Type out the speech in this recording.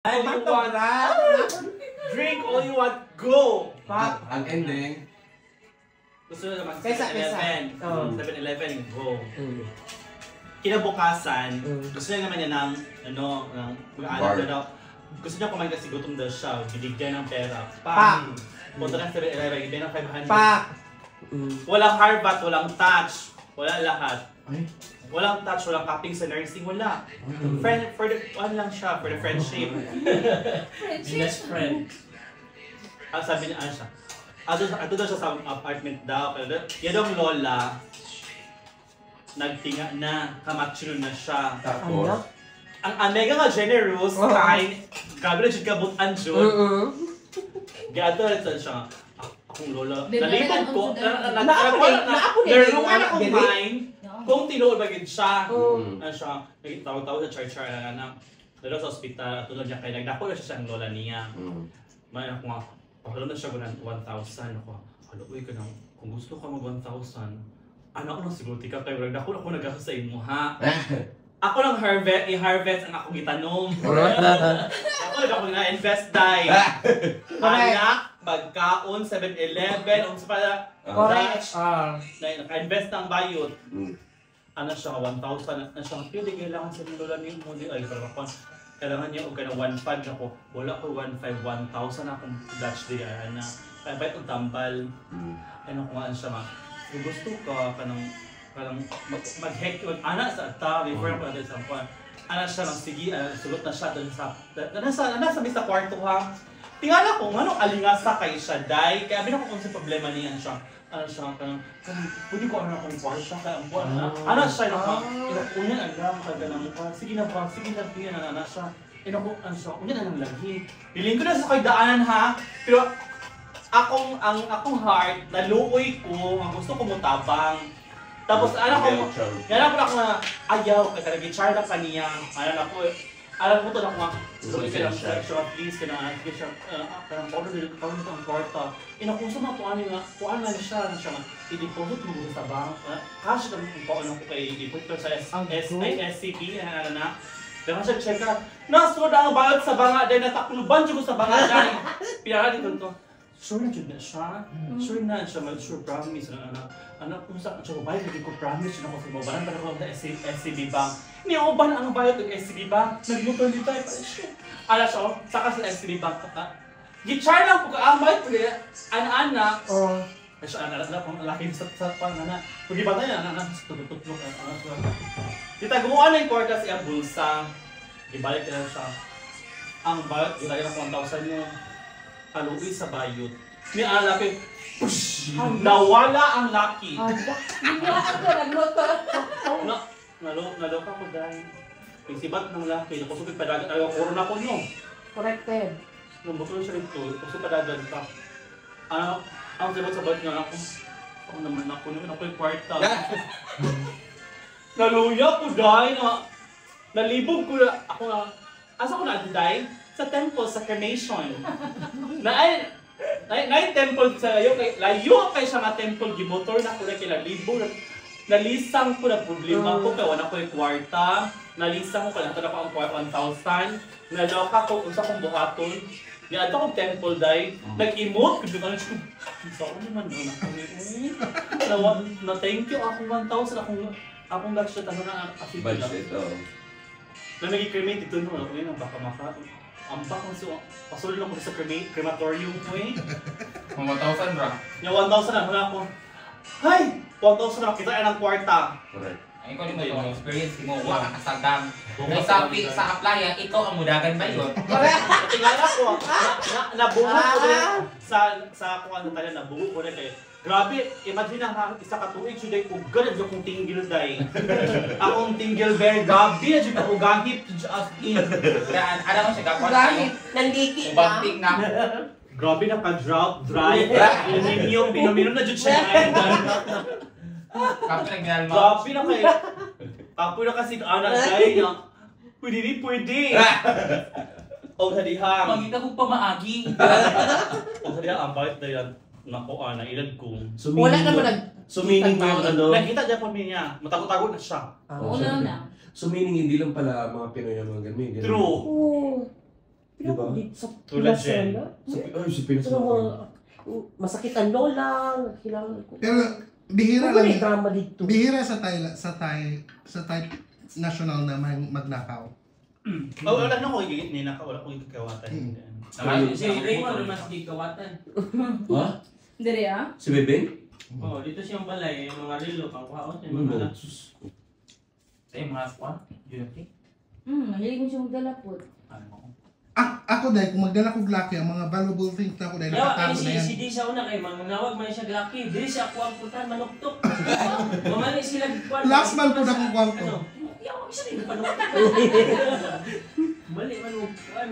Ay, you want drink all you want, go! Ang ending. Gusto nyo naman Kaysa. 7-Eleven, go. Kinabukasan, gusto nyo naman yan ng, ng mag-alam na daw. Gusto nyo kumain kasi gutom daw siya, binigyan ng pera. Pak! Punta ng 7-Eleven, ibigay ng 500. Pak! Walang harbat, walang touch, wala lahat. Walang touch, walang cupping sa nursing, wala. For the, ano lang siya, for the friendship. Best friend. Sabi niya, ano siya? Ato daw siya sa apartment daw. Yan daw lola, nagtinga na, kamatsuro na siya. Tapos? Ang mega nga generous, kain, grabe na dyan kabutan dyan. Gato rin siya. Akong lola, nalipag ko, narungan akong mind, kung tinuod bagid siya. Ano siya, tawag-tawag sa char-char na anak. Dalo sa ospital, tulad niya kay nagdako na siya siyang lola niya. May ako nga, pagkalo na siya ng 1,000 ako. Halo, uy ka nang, kung gusto ka mag 1,000, anak ko nang siguro tika kayo, nagdako na ako nagkasa sa imo ha. Ako lang i-harvest ang akong gitanom. Ako lang na-invest dahil. Anak, pagkaon, 7-Eleven, unsa pala, Dutch, naka-invest ng bayot. Ano siya, 1,000, na siya, pwede kailangan sa lola niyo mo, ay parang ako, kailangan niya o ka ng 1,500 ako, wala ko 1,500, 1,000 akong Dutch day, na, kaya ba itong tambal, ano kung ano siya, kung gusto ka ng mag-hack, mag-anak sa ata, before ako natin sa kwan. Anak siya ng sige, sugot na siya doon sa, nasa sa kwarto ha. Tingala ko, anong alingasa kay siya, day, kaya binako kung sa problema niya siya. Ano siya, pwede ko ano akong kwarto, kaya ang buwan na. Ano siya, unyan alam, kagana mo ka, sige na, tingnan na anak siya. Ano siya, unyan alam lagi. Hiling ko na sa kay daanan ha, pero akong heart, naluoy ko, ang gusto ko mutabang. Tapos alam ko na ayaw, kaya nag-char na pa niya. Alam mo to na ko nga, please, kaya siya, order nito ang kwarta. Inakusa na tuan na siya, i-deposit mo sa bank. Cash na ano ko kay i-put ko sa SCP, na. Pero siya check ka, nasunod ang bayad sa banga, dahil natakuluban siya ko sa banga dahil. Pinaka dito to. Sure na na siya. Sure na siya. Sure promise na anak kung saan siya bayad, hindi ko promise na ako sa mabalan para ako sa SCB Bank. Hindi ako ba na ang bayad ng SCB Bank? Nagmuto hindi tayo pa siya. Ala siya, saka sa SCB Bank ka. Gichar lang po ka, ang bayad po niya, anak. Ay siya, anak kung laki sa anak. Kung di ba tayo, anak, tutututlok. Kita gumawa na yung kwarta siya bulsa. Ibalik na siya. Ang bayad, ilagay ng 1,000 niya. Haluwi sa bayot. Ni ang laki, push! Nawala ang laki. Naloka ko dahil. Pagsibat ng laki, nakusupit padagan. Ayaw, corona ko nyo. Corrected. Nabukol siya rito, nakusupit padagan ka. Ang sibat sa bayot nga ako. Ako naman ako yung kwarta. Naluya ko dahil. Nalibog ko na. Ako nga. Asa ko na dahil? Sa temple, sa cremation. Na temple sa layo kay siya nga temple gimotor na ko na kila libo. Nalisang ko na problema ko kay wala ko yung kwarta. Nalisang ko kaya na ko ang 1,000. Naloka ko unsa kong buhaton. Ni ato kong temple dai. Nag-emote ko ano siya. Saan naman na thank you ako 1,000 akong dagsya tanong na budget na nag-cremate dito no ako yun baka ang bakang pasulod lang ko sa crematorium ko eh. 1,000 bra. Yung 1,000 na wala ko. Hay! 1,000 na kita yan ang kwarta. Correct. Ay ko mo yung experience mo, wala kakasagdang. Kaya sa applyan, ikaw ang mudagan ba yun? Tingala ko, nabuo ko rin sa kung ano talaga, nabuo ko rin kayo. Grabe, imagine na isa katuig siya dahil ugan na kong tinggil dahil. Akong tinggil very gabi na siya ugahip to just in. Kaya ano mo siya gagawin sa'yo? Ugahip, nandiki na. Ubanting na. Grabe na ka-drought, dry, inuminom, binuminom na dyan siya. Kapag nagminalma. Grabe na kayo. Kapoy na kasi anak dahil na. Pwede. O hadihang. Magita ko pa maagi. O hadihang, ang bakit dahil nako ilad ko. Wala naman Sumining mo yung ano. Nakita dyan po niya, matago-tago na siya. Una na. So meaning hindi lang pala mga Pinoy ang mga ganun. True. Diba? Sa Tulad Pinas Jen. na. Ay, si Pinas Pero mga masakit ang lola, kailangan ko. Pero bihira Wala lang. drama dito. Bihira sa Thai national na magnakaw. Wala na ko ninaka, wala ko ikakawatan. Si Raymond mas di kawatan. Ha? Dere ah? Si Bebeng? Oh, dito siyang balay, yung mga relo, pangkuhaon, yung Ano? mga Sus. Sa yung mga squad, duty. Mahilig mo siya magdala po. Ano? Ako dahil, kung magdala ko Glocky, ang mga valuable things na ako dahil Yawa, nakatago na yan. si Di sa una kay manawag man siya glaki, diri siya ako ang putan manuktok. Mamali sila kwan. Last man po na kong kwarto. Yawa, isa din panuktok. Mali man mo kwan.